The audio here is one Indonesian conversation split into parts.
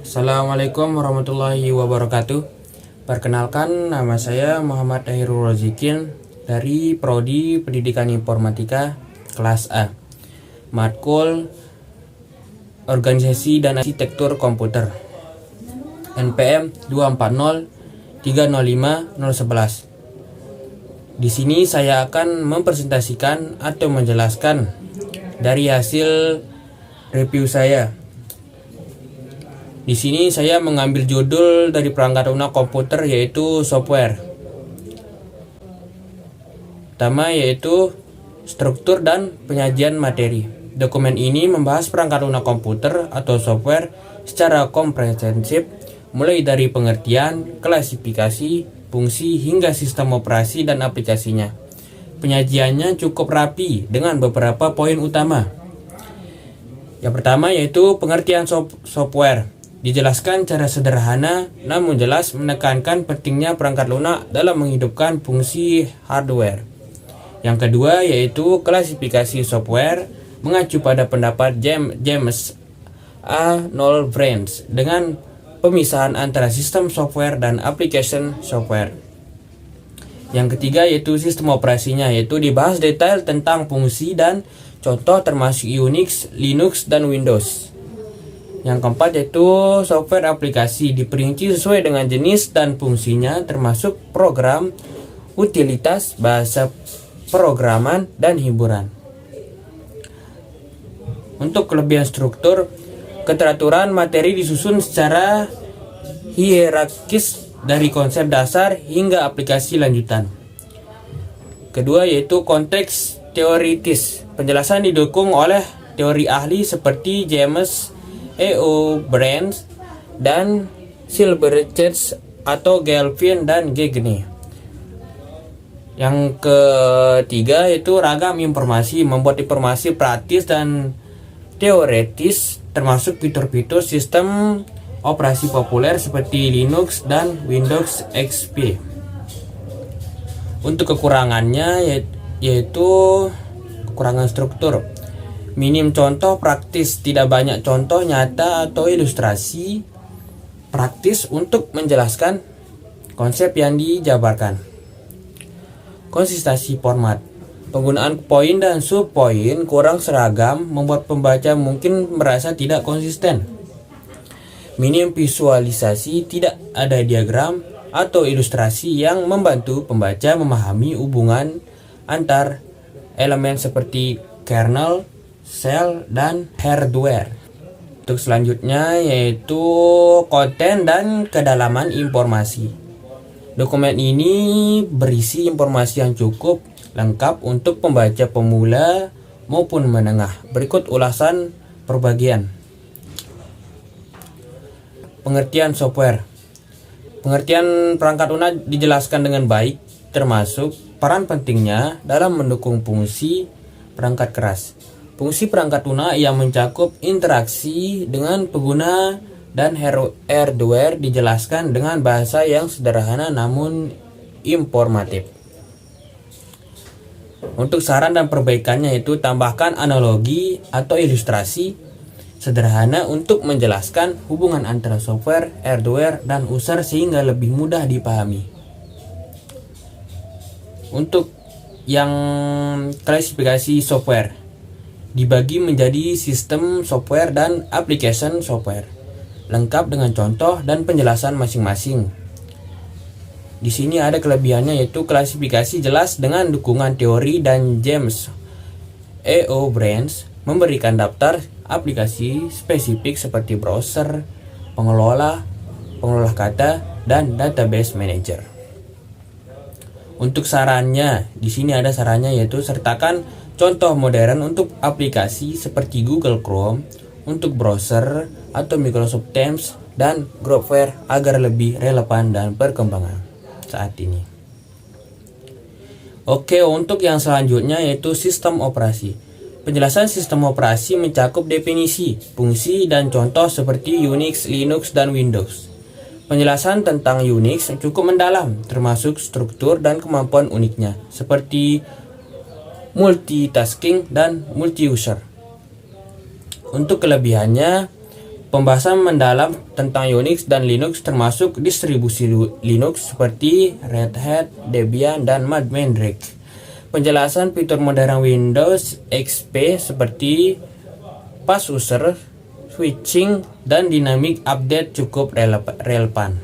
Assalamualaikum warahmatullahi wabarakatuh. Perkenalkan, nama saya Muhammad Tahirul Rozikin dari Prodi Pendidikan Informatika kelas A, Matkul Organisasi dan Arsitektur Komputer, NPM 240305011. Di sini saya akan mempresentasikan atau menjelaskan dari hasil review saya. Di sini saya mengambil judul dari perangkat lunak komputer, yaitu software. Pertama yaitu struktur dan penyajian materi. Dokumen ini membahas perangkat lunak komputer atau software secara komprehensif, mulai dari pengertian, klasifikasi, fungsi, hingga sistem operasi dan aplikasinya. Penyajiannya cukup rapi dengan beberapa poin utama. Yang pertama yaitu pengertian software. Dijelaskan secara sederhana namun jelas, menekankan pentingnya perangkat lunak dalam menghidupkan fungsi hardware. Yang kedua yaitu klasifikasi software, mengacu pada pendapat James A. Knowles dengan pemisahan antara sistem software dan application software. Yang ketiga yaitu sistem operasinya, yaitu dibahas detail tentang fungsi dan contoh termasuk Unix, Linux, dan Windows. Yang keempat yaitu software aplikasi, diperinci sesuai dengan jenis dan fungsinya, termasuk program, utilitas, bahasa programan, dan hiburan. Untuk kelebihan struktur, keteraturan materi disusun secara hierarkis dari konsep dasar hingga aplikasi lanjutan. Kedua yaitu konteks teoritis. Penjelasan didukung oleh teori ahli seperti James E.O. Brands dan Silberschatz atau Galvin dan Gagne. Yang ketiga yaitu ragam informasi, membuat informasi praktis dan teoretis, termasuk fitur-fitur sistem operasi populer seperti Linux dan Windows XP. Untuk kekurangannya yaitu kekurangan struktur, minim contoh praktis, tidak banyak contoh nyata atau ilustrasi praktis untuk menjelaskan konsep yang dijabarkan. Konsistensi format, penggunaan poin dan subpoin kurang seragam, membuat pembaca mungkin merasa tidak konsisten. Minim visualisasi, tidak ada diagram atau ilustrasi yang membantu pembaca memahami hubungan antar elemen seperti kernel, shell, dan hardware. Untuk selanjutnya yaitu konten dan kedalaman informasi. Dokumen ini berisi informasi yang cukup lengkap untuk pembaca pemula maupun menengah. Berikut ulasan perbagian. Pengertian software. Pengertian perangkat lunak dijelaskan dengan baik, termasuk peran pentingnya dalam mendukung fungsi perangkat keras. Fungsi perangkat lunak yang mencakup interaksi dengan pengguna dan hardware dijelaskan dengan bahasa yang sederhana namun informatif. Untuk saran dan perbaikannya itu tambahkan analogi atau ilustrasi sederhana untuk menjelaskan hubungan antara software, hardware, dan user sehingga lebih mudah dipahami. Untuk yang klasifikasi software, dibagi menjadi sistem software dan application software, lengkap dengan contoh dan penjelasan masing-masing. Di sini ada kelebihannya yaitu klasifikasi jelas dengan dukungan teori, dan James E.O. Brands memberikan daftar aplikasi spesifik seperti browser, pengelola kata, dan database manager. Untuk sarannya, di sini ada sarannya yaitu sertakan contoh modern untuk aplikasi seperti Google Chrome, untuk browser atau Microsoft Teams dan Grapefare agar lebih relevan dan perkembangan saat ini. Oke, untuk yang selanjutnya yaitu sistem operasi. Penjelasan sistem operasi mencakup definisi, fungsi, dan contoh seperti Unix, Linux, dan Windows. Penjelasan tentang Unix cukup mendalam, termasuk struktur dan kemampuan uniknya, seperti multitasking dan multi-user. Untuk kelebihannya, Pembahasan mendalam tentang Unix dan Linux termasuk distribusi Linux seperti Red Hat, Debian, dan Mandrake. Penjelasan fitur modern Windows XP seperti fast user, switching, dan dynamic update cukup relevan.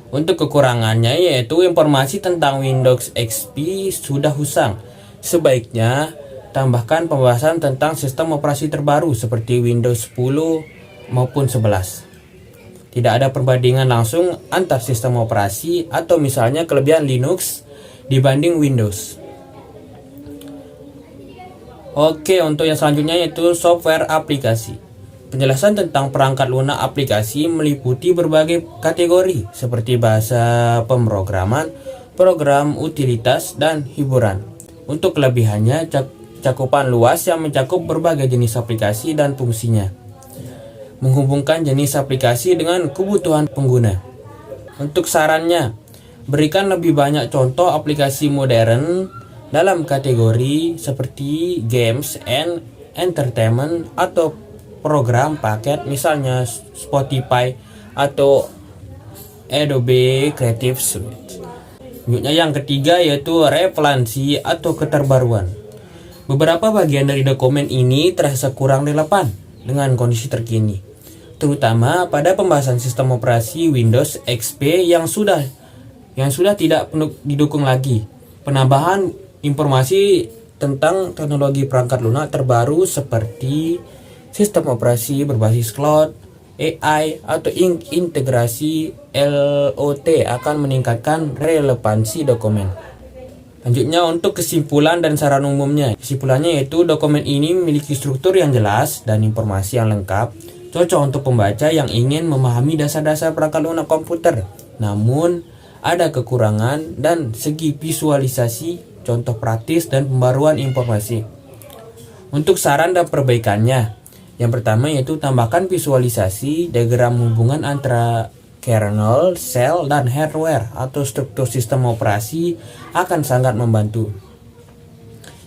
Untuk kekurangannya yaitu informasi tentang Windows XP sudah usang. Sebaiknya tambahkan pembahasan tentang sistem operasi terbaru seperti Windows 10 maupun 11. Tidak ada perbandingan langsung antar sistem operasi atau misalnya kelebihan Linux dibanding Windows. Oke, untuk yang selanjutnya yaitu software aplikasi. Penjelasan tentang perangkat lunak aplikasi meliputi berbagai kategori seperti bahasa pemrograman, program utilitas, dan hiburan. Untuk kelebihannya, cakupan luas yang mencakup berbagai jenis aplikasi dan fungsinya, menghubungkan jenis aplikasi dengan kebutuhan pengguna. Untuk sarannya, berikan lebih banyak contoh aplikasi modern dalam kategori seperti games and entertainment atau program paket, misalnya Spotify atau Adobe Creative Suite. Selanjutnya yang ketiga yaitu relevansi atau keterbaruan. Beberapa bagian dari dokumen ini terasa kurang relevan dengan kondisi terkini, terutama pada pembahasan sistem operasi Windows XP yang sudah tidak didukung lagi. Penambahan informasi tentang teknologi perangkat lunak terbaru seperti sistem operasi berbasis cloud, AI, atau integrasi LOT akan meningkatkan relevansi dokumen. Lanjutnya untuk kesimpulan dan saran umumnya. Kesimpulannya yaitu dokumen ini memiliki struktur yang jelas dan informasi yang lengkap, cocok untuk pembaca yang ingin memahami dasar-dasar perangkat lunak komputer. Namun, ada kekurangan dan segi visualisasi, contoh praktis, dan pembaruan informasi. Untuk saran dan perbaikannya, yang pertama yaitu tambahkan visualisasi diagram hubungan antara kernel, sel, dan hardware atau struktur sistem operasi akan sangat membantu.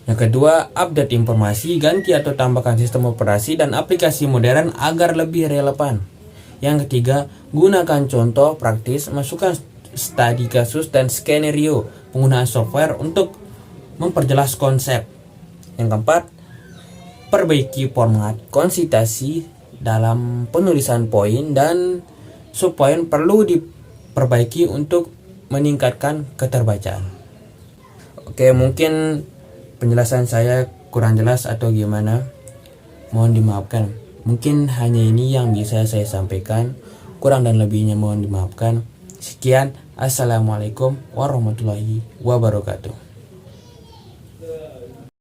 Yang kedua, update informasi, ganti atau tambahkan sistem operasi dan aplikasi modern agar lebih relevan. Yang ketiga, gunakan contoh praktis, masukkan studi kasus dan skenario penggunaan software untuk memperjelas konsep. Yang keempat, perbaiki format konsitasi dalam penulisan poin dan subpoin perlu diperbaiki untuk meningkatkan keterbacaan. Oke, mungkin penjelasan saya kurang jelas atau gimana, mohon dimaafkan. Mungkin hanya ini yang bisa saya sampaikan, kurang dan lebihnya mohon dimaafkan. Sekian, assalamualaikum warahmatullahi wabarakatuh.